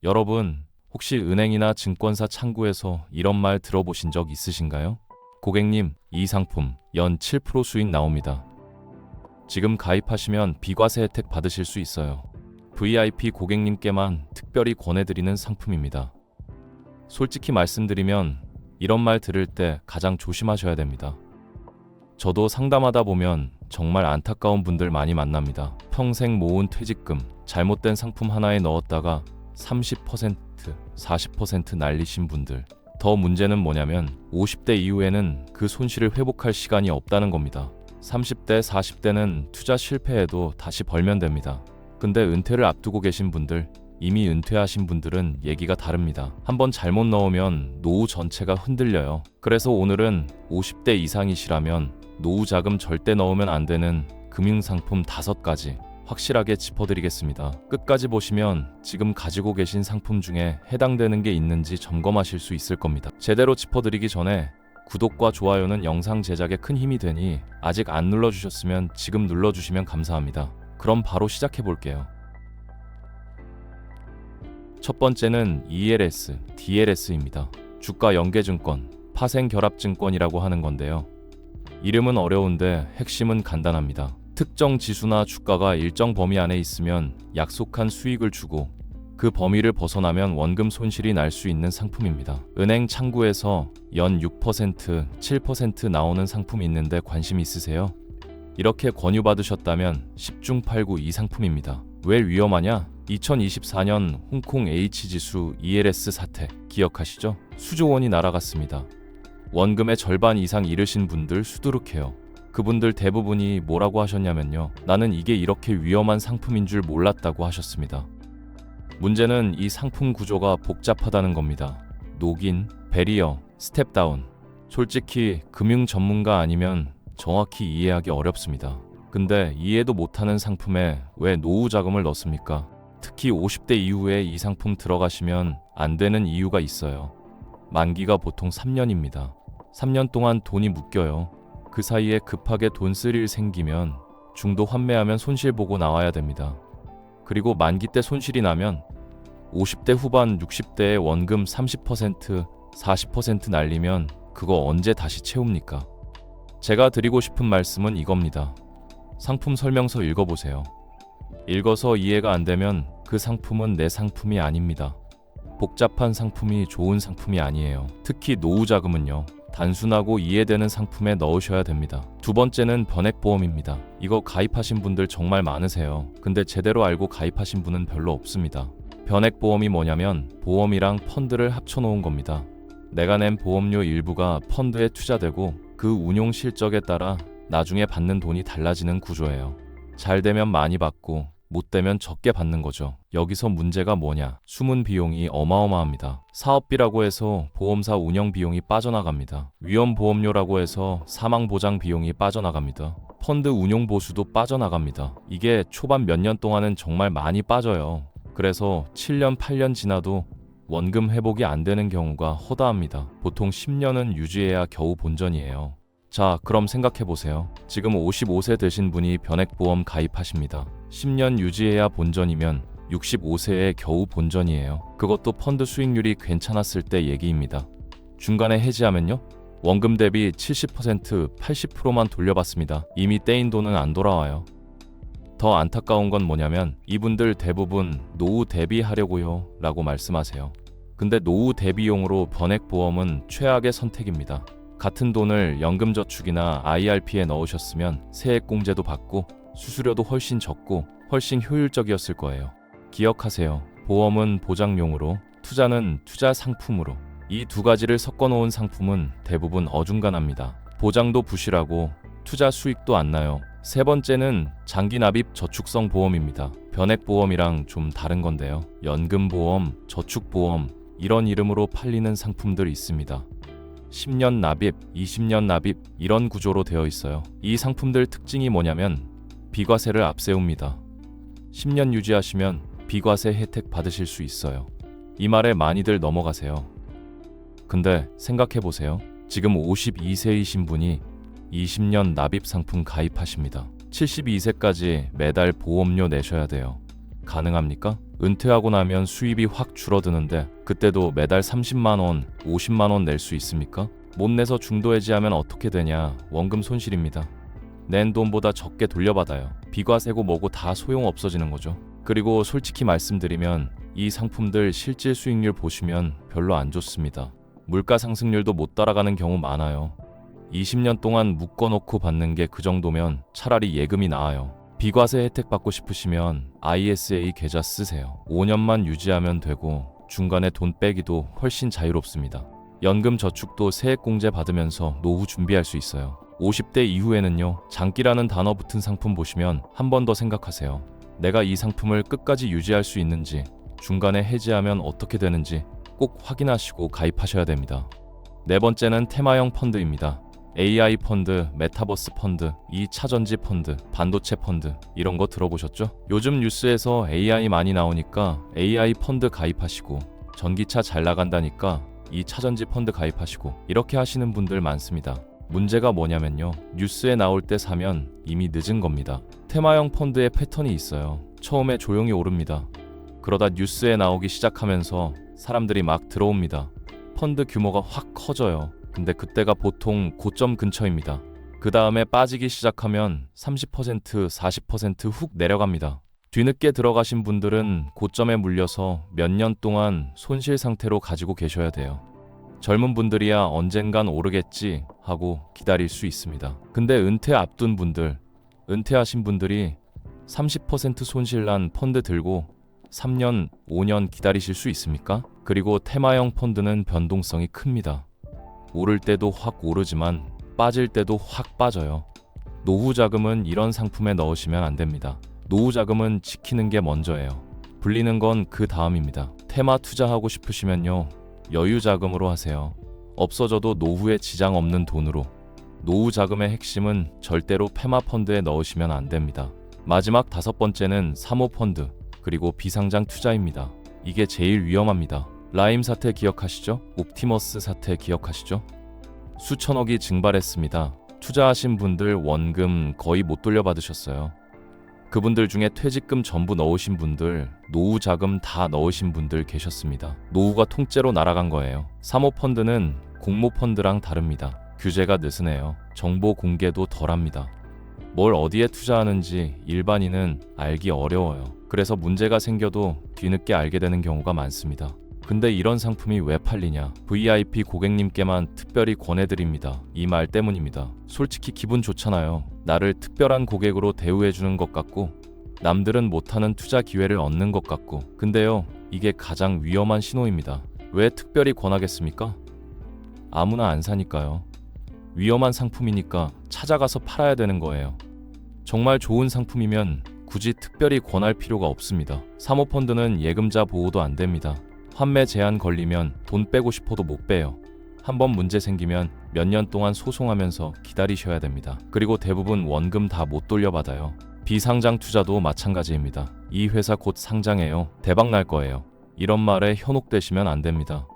여러분, 혹시 은행이나 증권사 창구에서 이런 말 들어보신 적 있으신가요? 고객님, 이 상품 연 7% 수익 나옵니다. 지금 가입하시면 비과세 혜택 받으실 수 있어요. VIP 고객님께만 특별히 권해드리는 상품입니다. 솔직히 말씀드리면 이런 말 들을 때 가장 조심하셔야 됩니다. 저도 상담하다 보면 정말 안타까운 분들 많이 만납니다. 평생 모은 퇴직금 잘못된 상품 하나에 넣었다가 30%, 40% 날리신 분들. 더 문제는 뭐냐면 50대 이후에는 그 손실을 회복할 시간이 없다는 겁니다. 30대, 40대는 투자 실패해도 다시 벌면 됩니다. 근데 은퇴를 앞두고 계신 분들, 이미 은퇴하신 분들은 얘기가 다릅니다. 한번 잘못 넣으면 노후 전체가 흔들려요. 그래서 오늘은 50대 이상이시라면 노후 자금 절대 넣으면 안 되는 금융상품 5가지 확실하게 짚어드리겠습니다. 끝까지 보시면 지금 가지고 계신 상품 중에 해당되는 게 있는지 점검하실 수 있을 겁니다. 제대로 짚어드리기 전에 구독과 좋아요는 영상 제작에 큰 힘이 되니 아직 안 눌러주셨으면 지금 눌러주시면 감사합니다. 그럼 바로 시작해 볼게요. 첫 번째는 ELS, DLS입니다. 주가 연계증권, 파생결합증권이라고 하는 건데요. 이름은 어려운데 핵심은 간단합니다. 특정 지수나 주가가 일정 범위 안에 있으면 약속한 수익을 주고 그 범위를 벗어나면 원금 손실이 날 수 있는 상품입니다. 은행 창구에서 연 6%, 7% 나오는 상품이 있는데 관심 있으세요? 이렇게 권유받으셨다면 10중 8구 이 상품입니다. 왜 위험하냐? 2024년 홍콩 H지수 ELS 사태 기억하시죠? 수조 원이 날아갔습니다. 원금의 절반 이상 잃으신 분들 수두룩해요. 그분들 대부분이 뭐라고 하셨냐면요. 나는 이게 이렇게 위험한 상품인 줄 몰랐다고 하셨습니다. 문제는 이 상품 구조가 복잡하다는 겁니다. 녹인, 배리어, 스텝다운. 솔직히 금융 전문가 아니면 정확히 이해하기 어렵습니다. 근데 이해도 못하는 상품에 왜 노후 자금을 넣습니까? 특히 50대 이후에 이 상품 들어가시면 안 되는 이유가 있어요. 만기가 보통 3년입니다. 3년 동안 돈이 묶여요. 그 사이에 급하게 돈 쓸 일 생기면 중도 환매하면 손실 보고 나와야 됩니다. 그리고 만기 때 손실이 나면 50대 후반 60대의 원금 30%, 40% 날리면 그거 언제 다시 채웁니까? 제가 드리고 싶은 말씀은 이겁니다. 상품 설명서 읽어보세요. 읽어서 이해가 안 되면 그 상품은 내 상품이 아닙니다. 복잡한 상품이 좋은 상품이 아니에요. 특히 노후 자금은요. 단순하고 이해되는 상품에 넣으셔야 됩니다. 두 번째는 변액보험입니다. 이거 가입하신 분들 정말 많으세요. 근데 제대로 알고 가입하신 분은 별로 없습니다. 변액보험이 뭐냐면 보험이랑 펀드를 합쳐놓은 겁니다. 내가 낸 보험료 일부가 펀드에 투자되고 그 운용 실적에 따라 나중에 받는 돈이 달라지는 구조예요. 잘 되면 많이 받고 못 되면 적게 받는 거죠. 여기서 문제가 뭐냐? 숨은 비용이 어마어마합니다. 사업비라고 해서 보험사 운영 비용이 빠져나갑니다. 위험보험료라고 해서 사망보장 비용이 빠져나갑니다. 펀드 운용 보수도 빠져나갑니다. 이게 초반 몇 년 동안은 정말 많이 빠져요. 그래서 7년, 8년 지나도 원금 회복이 안 되는 경우가 허다합니다. 보통 10년은 유지해야 겨우 본전이에요. 자, 그럼 생각해보세요. 지금 55세 되신 분이 변액보험 가입하십니다. 10년 유지해야 본전이면 65세에 겨우 본전이에요. 그것도 펀드 수익률이 괜찮았을 때 얘기입니다. 중간에 해지하면요? 원금 대비 70%, 80%만 돌려받습니다. 이미 떼인 돈은 안 돌아와요. 더 안타까운 건 뭐냐면 이분들 대부분 노후 대비하려고요 라고 말씀하세요. 근데 노후 대비용으로 변액보험은 최악의 선택입니다. 같은 돈을 연금저축이나 IRP에 넣으셨으면 세액공제도 받고 수수료도 훨씬 적고 훨씬 효율적이었을 거예요. 기억하세요. 보험은 보장용으로, 투자는 투자 상품으로. 이 두 가지를 섞어놓은 상품은 대부분 어중간합니다. 보장도 부실하고 투자 수익도 안 나요. 세 번째는 장기납입 저축성 보험입니다. 변액보험이랑 좀 다른 건데요. 연금보험, 저축보험 이런 이름으로 팔리는 상품들 있습니다. 10년 납입, 20년 납입 이런 구조로 되어 있어요. 이 상품들 특징이 뭐냐면 비과세를 앞세웁니다. 10년 유지하시면 비과세 혜택 받으실 수 있어요. 이 말에 많이들 넘어가세요. 근데 생각해보세요. 지금 52세이신 분이 20년 납입 상품 가입하십니다. 72세까지 매달 보험료 내셔야 돼요. 가능합니까? 은퇴하고 나면 수입이 확 줄어드는데 그때도 매달 30만 원, 50만 원 낼 수 있습니까? 못 내서 중도해지하면 어떻게 되냐? 원금 손실입니다. 낸 돈보다 적게 돌려받아요. 비과세고 뭐고 다 소용 없어지는 거죠. 그리고 솔직히 말씀드리면 이 상품들 실질 수익률 보시면 별로 안 좋습니다. 물가 상승률도 못 따라가는 경우 많아요. 20년 동안 묶어놓고 받는 게 그 정도면 차라리 예금이 나아요. 비과세 혜택 받고 싶으시면 ISA 계좌 쓰세요. 5년만 유지하면 되고 중간에 돈 빼기도 훨씬 자유롭습니다. 연금 저축도 세액공제 받으면서 노후 준비할 수 있어요. 50대 이후에는요, 장기라는 단어 붙은 상품 보시면 한 번 더 생각하세요. 내가 이 상품을 끝까지 유지할 수 있는지, 중간에 해지하면 어떻게 되는지 꼭 확인하시고 가입하셔야 됩니다. 네 번째는 테마형 펀드입니다. AI 펀드, 메타버스 펀드, 2차 전지 펀드, 반도체 펀드 이런 거 들어보셨죠? 요즘 뉴스에서 AI 많이 나오니까 AI 펀드 가입하시고 전기차 잘 나간다니까 2차 전지 펀드 가입하시고 이렇게 하시는 분들 많습니다. 문제가 뭐냐면요. 뉴스에 나올 때 사면 이미 늦은 겁니다. 테마형 펀드의 패턴이 있어요. 처음에 조용히 오릅니다. 그러다 뉴스에 나오기 시작하면서 사람들이 막 들어옵니다. 펀드 규모가 확 커져요. 근데 그때가 보통 고점 근처입니다. 그 다음에 빠지기 시작하면 30%, 40% 훅 내려갑니다. 뒤늦게 들어가신 분들은 고점에 물려서 몇 년 동안 손실 상태로 가지고 계셔야 돼요. 젊은 분들이야 언젠간 오르겠지 하고 기다릴 수 있습니다. 근데 은퇴 앞둔 분들, 은퇴하신 분들이 30% 손실 난 펀드 들고 3년, 5년 기다리실 수 있습니까? 그리고 테마형 펀드는 변동성이 큽니다. 오를 때도 확 오르지만 빠질 때도 확 빠져요. 노후 자금은 이런 상품에 넣으시면 안 됩니다. 노후 자금은 지키는 게 먼저예요. 불리는 건 그 다음입니다. 테마 투자하고 싶으시면요, 여유 자금으로 하세요. 없어져도 노후에 지장 없는 돈으로. 노후 자금의 핵심은 절대로 페마 펀드에 넣으시면 안 됩니다. 마지막 다섯 번째는 사모펀드, 그리고 비상장 투자입니다. 이게 제일 위험합니다. 라임 사태 기억하시죠? 옵티머스 사태 기억하시죠? 수천억이 증발했습니다. 투자하신 분들 원금 거의 못 돌려받으셨어요. 그분들 중에 퇴직금 전부 넣으신 분들, 노후 자금 다 넣으신 분들 계셨습니다. 노후가 통째로 날아간 거예요. 사모펀드는 공모펀드랑 다릅니다. 규제가 느슨해요. 정보 공개도 덜합니다. 뭘 어디에 투자하는지 일반인은 알기 어려워요. 그래서 문제가 생겨도 뒤늦게 알게 되는 경우가 많습니다. 근데 이런 상품이 왜 팔리냐? VIP 고객님께만 특별히 권해드립니다. 이 말 때문입니다. 솔직히 기분 좋잖아요. 나를 특별한 고객으로 대우해주는 것 같고 남들은 못하는 투자 기회를 얻는 것 같고. 근데요, 이게 가장 위험한 신호입니다. 왜 특별히 권하겠습니까? 아무나 안 사니까요. 위험한 상품이니까 찾아가서 팔아야 되는 거예요. 정말 좋은 상품이면 굳이 특별히 권할 필요가 없습니다. 사모펀드는 예금자 보호도 안 됩니다. 환매 제한 걸리면 돈 빼고 싶어도 못 빼요. 한번 문제 생기면 몇 년 동안 소송하면서 기다리셔야 됩니다. 그리고 대부분 원금 다 못 돌려받아요. 비상장 투자도 마찬가지입니다. 이 회사 곧 상장해요. 대박 날 거예요. 이런 말에 현혹되시면 안 됩니다.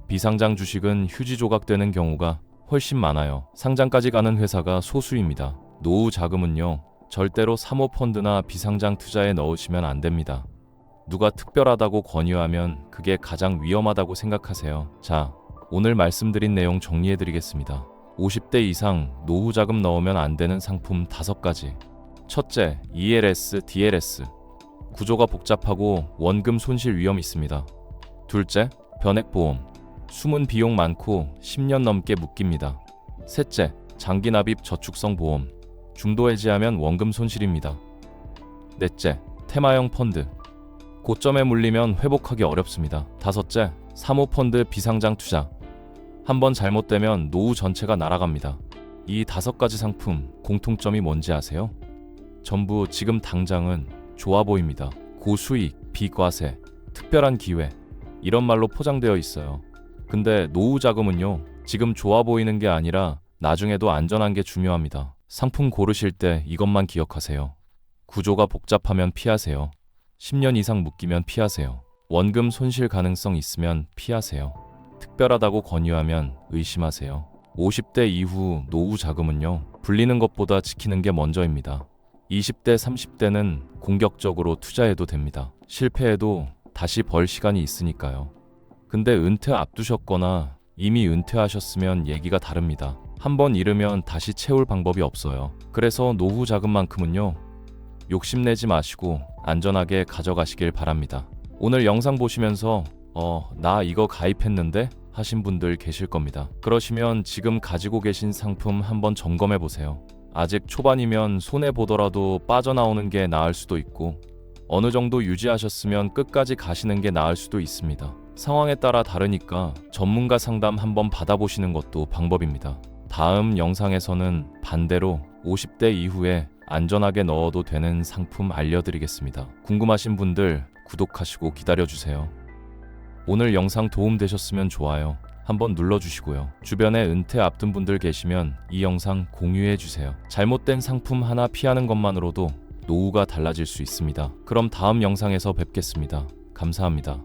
비상장 주식은 휴지 조각되는 경우가 훨씬 많아요. 상장까지 가는 회사가 소수입니다. 노후 자금은요, 절대로 사모펀드나 비상장 투자에 넣으시면 안 됩니다. 누가 특별하다고 권유하면 그게 가장 위험하다고 생각하세요. 자, 오늘 말씀드린 내용 정리해드리겠습니다. 50대 이상 노후 자금 넣으면 안 되는 상품 5가지. 첫째, ELS, DLS. 구조가 복잡하고 원금 손실 위험 있습니다. 둘째, 변액보험. 숨은 비용 많고 10년 넘게 묶입니다. 셋째, 장기 납입 저축성 보험. 중도 해지하면 원금 손실입니다. 넷째, 테마형 펀드. 고점에 물리면 회복하기 어렵습니다. 다섯째, 사모펀드 비상장 투자. 한번 잘못되면 노후 전체가 날아갑니다. 이 5가지 상품 공통점이 뭔지 아세요? 전부 지금 당장은 좋아 보입니다. 고수익, 비과세, 특별한 기회 이런 말로 포장되어 있어요. 근데 노후 자금은요, 지금 좋아 보이는 게 아니라 나중에도 안전한 게 중요합니다. 상품 고르실 때 이것만 기억하세요. 구조가 복잡하면 피하세요. 10년 이상 묶이면 피하세요. 원금 손실 가능성 있으면 피하세요. 특별하다고 권유하면 의심하세요. 50대 이후 노후 자금은요, 불리는 것보다 지키는 게 먼저입니다. 20대, 30대는 공격적으로 투자해도 됩니다. 실패해도 다시 벌 시간이 있으니까요. 근데 은퇴 앞두셨거나 이미 은퇴하셨으면 얘기가 다릅니다. 한번 잃으면 다시 채울 방법이 없어요. 그래서 노후 자금만큼은요, 욕심내지 마시고 안전하게 가져가시길 바랍니다. 오늘 영상 보시면서 나 이거 가입했는데 하신 분들 계실 겁니다. 그러시면 지금 가지고 계신 상품 한번 점검해 보세요. 아직 초반이면 손해보더라도 빠져나오는 게 나을 수도 있고, 어느 정도 유지하셨으면 끝까지 가시는 게 나을 수도 있습니다. 상황에 따라 다르니까 전문가 상담 한번 받아보시는 것도 방법입니다. 다음 영상에서는 반대로 50대 이후에 안전하게 넣어도 되는 상품 알려드리겠습니다. 궁금하신 분들 구독하시고 기다려주세요. 오늘 영상 도움되셨으면 좋아요 한번 눌러주시고요. 주변에 은퇴 앞둔 분들 계시면 이 영상 공유해주세요. 잘못된 상품 하나 피하는 것만으로도 노후가 달라질 수 있습니다. 그럼 다음 영상에서 뵙겠습니다. 감사합니다.